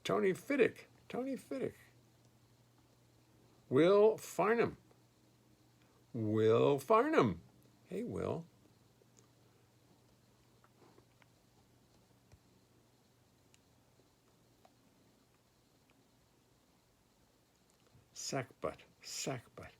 Tony Fiddick. Tony Fiddick. Will Farnham. Will Farnham. Hey, Will. Sackbutt. Sackbutt.